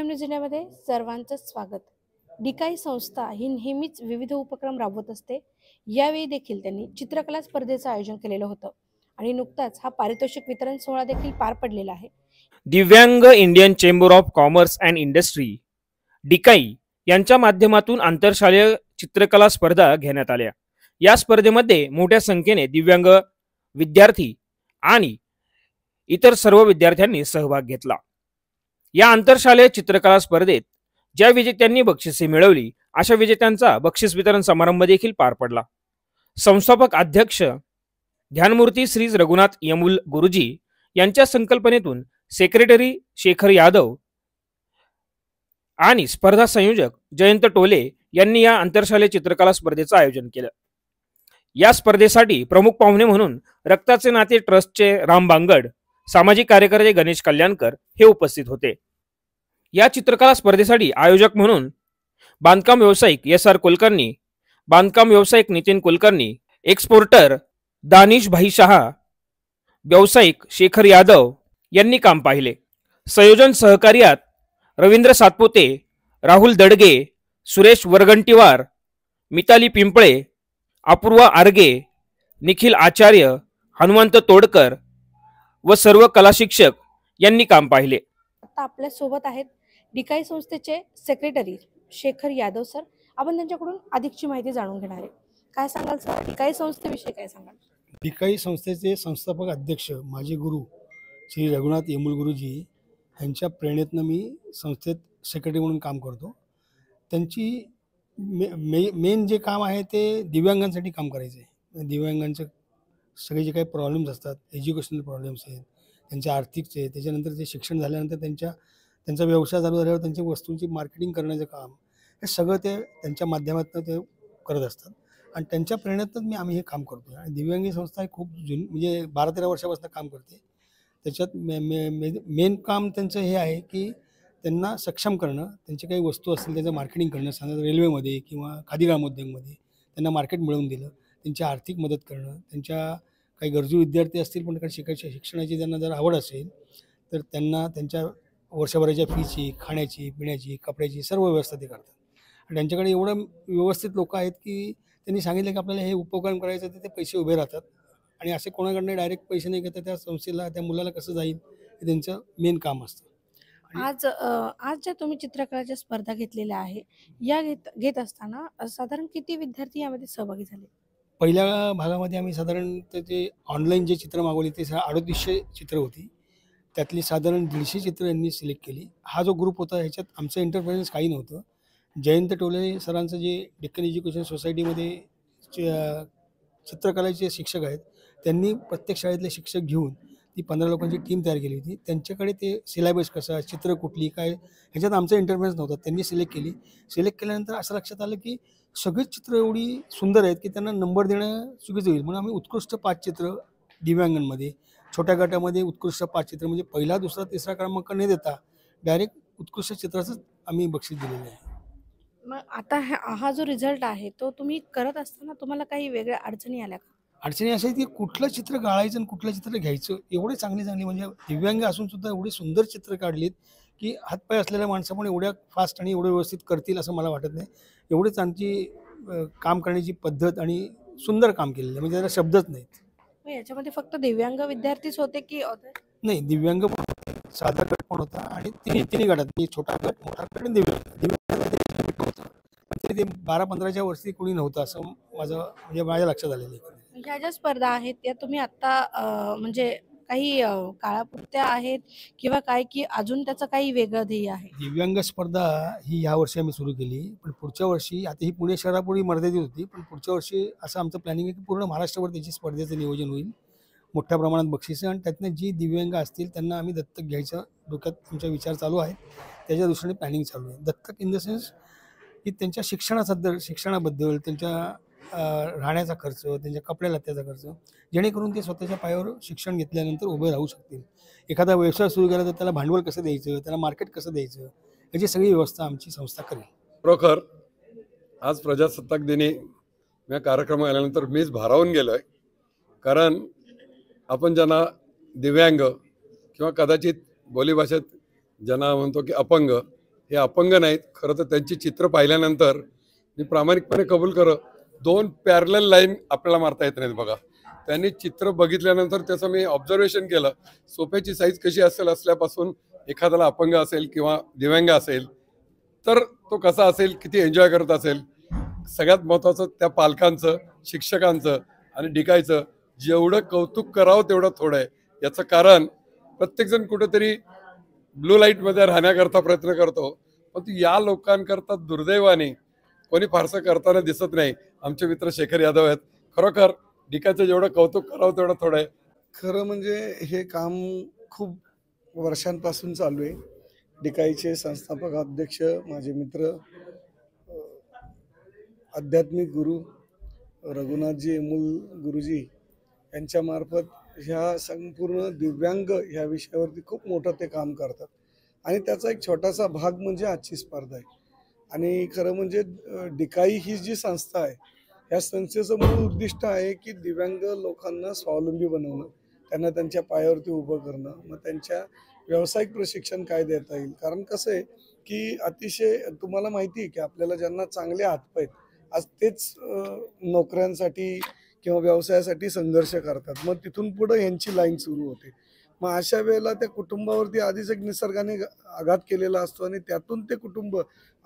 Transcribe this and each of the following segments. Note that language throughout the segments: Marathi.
DM न्यूज इंडियामध्ये सर्वांचं स्वागत। डिकाई संस्था ही नेहमीच विविध उपक्रम राबवत असते। यावेळी देखील त्यांनी चित्रकला स्पर्धेचं आयोजन केलेलं होतं आणि नुकताच हा पारितोषिक वितरण सोहळा देखील पार पडलेला आहे। दिव्यांग Indian Chamber of Commerce and Industry DICCI यांच्या माध्यमातून आंतरशालेय चित्रकला स्पर्धा घेण्यात आल्या। या स्पर्धेमध्ये मोठ्या संख्येने दिव्यांग विद्यार्थी आणि इतर सर्व विद्यार्थ्यांनी सहभाग घेतला। या आंतरशालेय चित्रकला स्पर्धेत ज्या विजेत्यांनी बक्षिसे मिळवली अशा विजेत्यांचा बक्षीस वितरण समारंभ देखील पार पडला। संस्थापक अध्यक्ष ध्यानमूर्ती श्री रघुनाथ यमुल गुरुजी यांच्या संकल्पनेतून सेक्रेटरी शेखर यादव आणि स्पर्धा संयोजक जयंत टोले यांनी या आंतरशालेय चित्रकला स्पर्धेचं आयोजन केलं। या स्पर्धेसाठी प्रमुख पाहुणे म्हणून रक्ताचे नाते ट्रस्टचे राम बांगड, सामाजिक कार्यकर्ते गणेश कल्याणकर हे उपस्थित होते। या चित्रकला स्पर्धेसाठी आयोजक म्हणून बांधकाम व्यावसायिक SR कुलकर्णी, बांधकाम व्यावसायिक नितीन कुलकर्णी, एक्सपोर्टर दानिश भाई शहा, व्यावसायिक शेखर यादव यांनी काम पाहिले। संयोजन सहकार्यात रवींद्र सातपुते, राहुल दडगे, सुरेश वरगंटीवार, मिताली पिंपळे, अपूर्वा आर्गे, निखिल आचार्य, हनुमंत तोडकर व सर्व कला शिक्षक यांनी काम पाहिले। आता आपल्या सोबत आहेत डिकाई संस्थेचे सेक्रेटरी शेखर यादव सर। आपण त्यांच्याकडून अधिकची माहिती जाणून घेणार आहे। काय सांगाल सर, डिकाई संस्थेविषयी काय सांगाल? डिकाई संस्थेचे संस्थापक अध्यक्ष माझे गुरु श्री रघुनाथ यमुल गुरुजी यांच्या प्रेरणेतनं मी संस्थेत सेक्रेटरी म्हणून काम करतो। त्यांची मेन जे काम आहे ते दिव्यांगांसाठी काम करायचं आहे। दिव्यांगांचे सगळे जे काही प्रॉब्लेम्स असतात, एज्युकेशनल प्रॉब्लेम्स आहेत, त्यांच्या आर्थिकचे, त्याच्यानंतर ते शिक्षण झाल्यानंतर त्यांचा व्यवसाय चालू झाल्यावर त्यांच्या वस्तूंची मार्केटिंग करण्याचं काम, हे सगळं ते त्यांच्या माध्यमातून ते करत असतात आणि त्यांच्या प्रेरणेतून आम्ही हे काम करतो। आणि दिव्यांगी संस्था खूप म्हणजे 12-13 वर्षापासून काम करते। त्याच्यात मेन काम त्यांचं हे आहे की त्यांना सक्षम करणं, त्यांचे काही वस्तू असतील त्याचं मार्केटिंग करणं, समजा रेल्वेमध्ये किंवा खादी ग्रामोद्योगमध्ये त्यांना मार्केट मिळवून दिलं, त्यांची आर्थिक मदत करणं, त्यांच्या काही गरजू विद्यार्थी असतील पण काही शिक्षणाची त्यांना जर आवड असेल तर त्यांना त्यांच्या वर्षभराच्या फीची, खाण्याची, पिण्याची, कपड्याची सर्व व्यवस्था ते करतात। आणि त्यांच्याकडे एवढं व्यवस्थित लोक आहेत की त्यांनी सांगितलं की आपल्याला हे उपक्रम करायचं तर ते पैसे उभे राहतात आणि असे कोणाकडनं डायरेक्ट पैसे नाही घेतात, त्या संस्थेला, त्या मुलाला कसं जाईल हे त्यांचं मेन काम असतं। आज ज्या तुम्ही चित्रकलाच्या स्पर्धा घेतलेल्या आहे, या घेत असताना साधारण किती विद्यार्थी यामध्ये सहभागी झाले? पहिल्या भागामध्ये आम्ही साधारण जे ऑनलाईन जे चित्र मागवली ते 3800 चित्र होती। त्यातली साधारण 150 चित्र यांनी सिलेक्ट केली। हा जो ग्रुप होता ह्याच्यात आमचं इंटरफेरन्स काही नव्हतं। जयंत टोले सरांचं जे डेक्कन एज्युकेशन सोसायटीमध्ये चित्रकलेचे शिक्षक आहेत त्यांनी प्रत्येक शाळेतले शिक्षक घेऊन ती 15 लोकांची टीम तयार केली होती। त्यांच्याकडे ते सिलेबस कसा, चित्र कुठली, काय, ह्याच्यात आमचा इंटरफेरन्स नव्हता। त्यांनी सिलेक्ट केली। सिलेक्ट केल्यानंतर असं लक्षात आलं की सगळीच चित्र एवढी सुंदर आहेत की त्यांना नंबर देणं चुकीचं होईल, म्हणून आम्ही उत्कृष्ट 5 चित्र दिव्यांगांमध्ये, छोट्या गटामध्ये उत्कृष्ट 5 चित्र, म्हणजे पहिला, दुसरा, तिसरा क्रमांक न देता डायरेक्ट उत्कृष्ट चित्राचं आम्ही बक्षीस दिलेलं आहे। मग आता हा जो रिझल्ट आहे तो तुम्ही करत असताना तुम्हाला काही वेगळ्या अडचणी आल्या का? अडचणी अशा आहेत की कुठलं चित्र गाळायचं आणि कुठलं चित्र घ्यायचं, एवढे चांगली म्हणजे दिव्यांग असून सुद्धा एवढी सुंदर चित्र काढलीत की हातपाय असलेल्या माणसं पण एवढ्या फास्ट आणि एवढं व्यवस्थित करतील असं मला वाटत नाही। एवढीच आमची काम करण्याची पद्धत आणि सुंदर काम केलेलं आहे, म्हणजे त्याला शब्दच नाहीत। मग याच्यामध्ये फक्त दिव्यांग विद्यार्थीच होते की नाही, दिव्यांग पण होते, साधा गट पण होता आणि तिन्ही गटात, छोटा गट, मोठा गट आणि दिव्यांग होतं। पण ते 12-15च्या वरती कोणी नव्हतं असं माझ्या लक्षात आलेलं आहे। ह्या ज्या स्पर्धा आहेत त्या तुम्ही आता म्हणजे काही काळापुरत्या आहेत किंवा काय की अजून त्याचं काही वेगळं ध्येय आहे? दिव्यांग स्पर्धा ही ह्या वर्षी आम्ही सुरू केली, पण पुढच्या वर्षी, आता ही पुणे शहरापुढे मर्यादित होती, पण पुढच्या वर्षी असं आमचं प्लॅनिंग आहे की पूर्ण महाराष्ट्रावर त्याची स्पर्धेचं नियोजन होईल, मोठ्या प्रमाणात बक्षिसं, आणि त्यातनं जी दिव्यांग असतील त्यांना आम्ही दत्तक घ्यायचं डोक्यात आमचा विचार चालू आहे। त्याच्या दृष्टीने प्लॅनिंग चालू आहे। दत्तक इन द सेन्स की त्यांच्या शिक्षणाबद्दल, त्यांच्या राहण्याचा खर्च, त्यांच्या कपड्या लत्त्याचा खर्च, जेणेकरून ते स्वतःच्या पायावर शिक्षण घेतल्यानंतर उभे राहू शकतील। एखादा व्यवसाय सुरू केला तर त्याला भांडवल कसं द्यायचं, त्याला मार्केट कसं द्यायचं, याची सगळी व्यवस्था आमची संस्था करेल। खरोखर आज प्रजासत्ताक दिनी या कार्यक्रम आल्यानंतर मीच भारावून गेलो आहे, कारण आपण ज्यांना दिव्यांग किंवा कदाचित बोलीभाषेत ज्यांना म्हणतो की अपंग हे अपंग नाहीत. खरं तर त्यांची चित्र पाहिल्यानंतर मी प्रामाणिकपणे कबूल दोन पॅरलल लाईन आपल्याला मारता येत नाहीत बघा. त्यांनी चित्र बघितल्यानंतर त्याचं मी ऑब्झर्वेशन केलं. सोफ्याची साईज कशी असेल असल्यापासून एखाद्याला अपंग असेल किंवा दिव्यांग असेल तर तो कसा असेल, किती एन्जॉय करत असेल. सगळ्यात महत्त्वाचं त्या पालकांचं, शिक्षकांचं आणि डिकायचं जेवढं कौतुक करावं तेवढं थोडं आहे. याचं कारण प्रत्येकजण कुठेतरी ब्लू लाईटमध्ये राहण्याकरता प्रयत्न करतो, पण या लोकांकरता दुर्दैवाने कोणी फारसं करताना दिसत नाही. आमचे मित्र शेखर यादव आहेत. खरोखर डिकाचं जेवढं कौतुक करावं तेवढं थोडं आहे. खरं म्हणजे हे काम खूप वर्षांपासून चालू आहे. डिकाईचे संस्थापक अध्यक्ष, माझे मित्र, आध्यात्मिक गुरु रघुनाथजी येमूल गुरुजी यांच्यामार्फत ह्या संपूर्ण दिव्यांग ह्या विषयावरती खूप मोठं ते काम करतात. आणि त्याचा एक छोटासा भाग म्हणजे आजची स्पर्धा आहे. आणि खरं म्हणजे डिकाई ही जी संस्था आहे, या संस्थेचं मूळ उद्दिष्ट आहे की दिव्यांग लोकांना स्वावलंबी बनवणं, त्यांना त्यांच्या पायावरती उभं करणं, मग त्यांच्या व्यावसायिक प्रशिक्षण काय देता येईल. कारण कसं आहे की अतिशय तुम्हाला माहिती आहे की आपल्याला ज्यांना चांगले हातपाय आहेत, आज तेच नोकऱ्यांसाठी किंवा व्यवसायासाठी संघर्ष करतात. मग तिथून पुढे यांची लाईन सुरू होते. मग अशा वेळेला त्या कुटुंबावरती आधीच एक निसर्गाने आघात केलेला असतो आणि त्यातून ते कुटुंब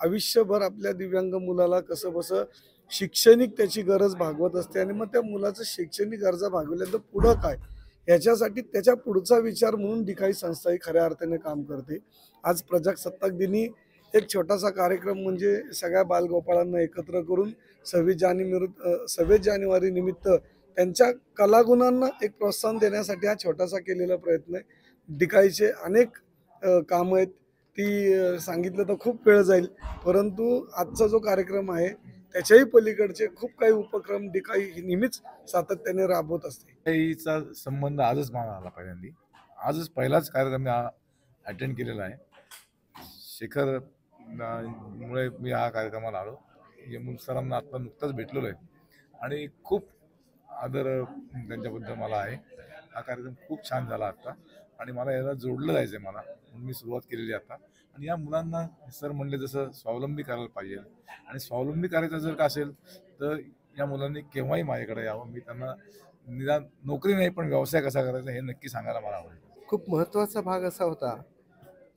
आयुष्यभर आपल्या दिव्यांग मुलाला कसं बसं शैक्षणिक त्याची गरज भागवत असते. आणि मग त्या मुलाचं शैक्षणिक गरजा भागवल्यानंतर पुढं काय, याच्यासाठी त्याच्या पुढचा विचार म्हणून डिकाई संस्था ही खऱ्या अर्थाने काम करते. आज प्रजासत्ताक दिनी एक छोटासा कार्यक्रम म्हणजे सगळ्या बालगोपाळांना एकत्र करून 26 जानेवारी निमित्त त्यांच्या कलागुणांना एक प्रोत्साहन देण्यासाठी हा छोटासा केलेला प्रयत्न आहे. डिकाईचे अनेक कामं आहेत, ती सांगितलं तर खूप वेळ जाईल, परंतु आजचा जो कार्यक्रम आहे त्याच्याही पलीकडचे खूप काही उपक्रम डिकाई ही नेहमीच सातत्याने राबवत असते. डिकाईचा संबंध आजच मला आला पहिल्यांदा. आजच पहिलाच कार्यक्रम अटेंड केलेला आहे. शेखर मुळे मी हा कार्यक्रमाला आलो. येमूल सरांना आता नुकताच भेटलेलो आहे आणि खूप आदर त्यांच्याबद्दल मला आहे. हा कार्यक्रम खूप छान झाला आता आणि मला याला जोडलं जायचं आहे. मला म्हणून मी सुरुवात केलेली आता. आणि या मुलांना सर म्हणले जसं स्वावलंबी करायला पाहिजे आणि स्वावलंबी करायचं जर का असेल तर या मुलांनी केव्हाही माझ्याकडे यावं. मी त्यांना निदान नोकरी नाही पण व्यवसाय कसा करायचा हे नक्की सांगायला मला आवडेल. खूप महत्त्वाचा भाग असा होता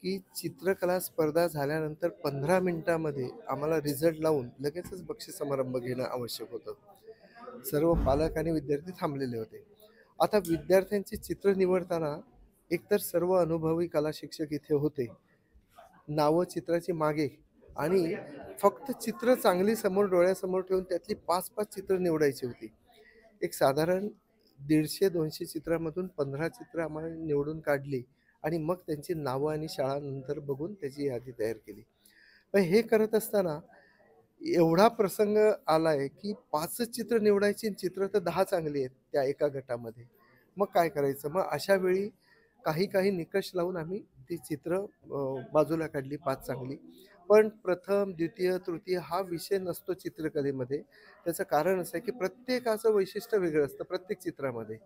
की चित्रकला स्पर्धा झाल्यानंतर 15 मिनिटामध्ये आम्हाला रिझल्ट लावून लगेचच बक्षीस समारंभ घेणं आवश्यक होतं. सर्व पालक आणि विद्यार्थी थांबलेले होते. आता विद्यार्थ्यांची चित्र निवडताना एकतर सर्व अनुभवी कला शिक्षक इथे होते, नावं चित्राची मागे, आणि फक्त चित्र चांगली समोर डोळ्यासमोर ठेवून त्यातली 5-5 चित्र निवडायची होती. एक साधारण 150-200 चित्रामधून 15 चित्र आम्हाला निवडून काढली आणि मग त्यांची नावं आणि शाळा नंतर बघून त्याची यादी तयार केली. पण हे करत असताना एवढा प्रसंग आलाय की 5च चित्र निवडायची, चित्र तर 10 चांगली आहेत त्या एका गटामध्ये. मग काय करायचं? मग अशा वेळी काही निकष लावून आम्ही ती चित्र बाजूला काढली, 5 चांगली. पण प्रथम, द्वितीय, तृतीय हा विषय नसतो चित्रकलेमध्ये. त्याचं कारण असं आहे की प्रत्येकाचं वैशिष्ट्य वेगळं असतं. प्रत्येक चित्रामध्ये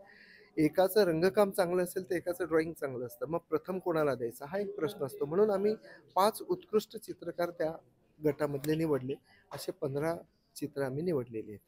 एकाचं रंगकाम चांगलं असेल तर एकाचं ड्रॉइंग चांगलं असतं. मग प्रथम कोणाला द्यायचा हा एक प्रश्न असतो. म्हणून आम्ही 5 उत्कृष्ट चित्रकार त्या गटामधले निवडले. असे 15 चित्र आम्ही निवडलेली आहेत.